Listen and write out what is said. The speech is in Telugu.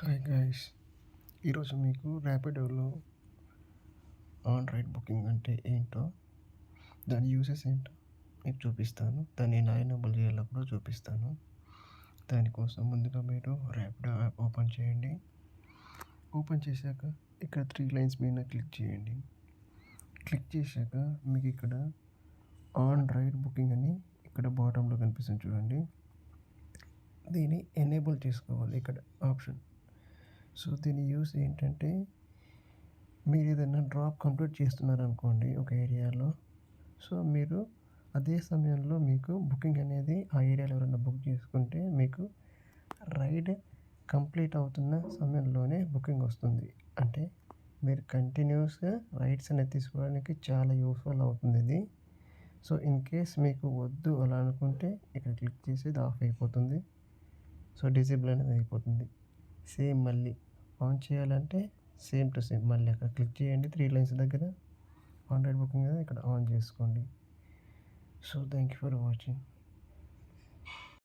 హాయ్ గైస్, ఈరోజు మీకు ర్యాపిడోలో ఆన్ రైడ్ బుకింగ్ అంటే ఏంటో, దాని యూసెస్ ఏంటో మీకు చూపిస్తాను. దాన్ని ఎలా ఎనేబుల్ చేయాలో కూడా చూపిస్తాను. దానికోసం ముందుగా మీరు ర్యాపిడో యాప్ ఓపెన్ చేయండి. ఓపెన్ చేశాక ఇక్కడ 3 లైన్స్ మీద క్లిక్ చేయండి. క్లిక్ చేశాక మీకు ఇక్కడ ఆన్ రైడ్ బుకింగ్ అని ఇక్కడ బాటంలో కనిపిస్తుంది చూడండి. దీన్ని ఎనేబుల్ చేసుకోవాలి ఇక్కడ ఆప్షన్. సో దీని యూస్ ఏంటంటే, మీరు ఏదైనా డ్రాప్ కంప్లీట్ చేస్తున్నారనుకోండి ఒక ఏరియాలో, సో మీరు అదే సమయంలో మీకు బుకింగ్ అనేది ఆ ఏరియాలో ఎవరైనా బుక్ చేసుకుంటే మీకు రైడ్ కంప్లీట్ అవుతున్న సమయంలోనే బుకింగ్ వస్తుంది. అంటే మీరు కంటిన్యూస్గా రైడ్స్ అనేది తీసుకోవడానికి చాలా యూస్ఫుల్ అవుతుంది ఇది. సో ఇన్ కేస్ మీకు వద్దు అలా అనుకుంటే ఇక్కడ క్లిక్ చేసి ఇది ఆఫ్ అయిపోతుంది. సో డిసేబుల్ అనేది అయిపోతుంది. సేమ్ మళ్ళీ ఆన్ చేయాలంటే సేమ్ టు సేమ్ మళ్ళీ అక్కడ క్లిక్ చేయండి 3 లైన్స్ దగ్గర. ఆన్ రైడ్ బుకింగ్ ఇక్కడ ఆన్ చేసుకోండి. So thank you for watching.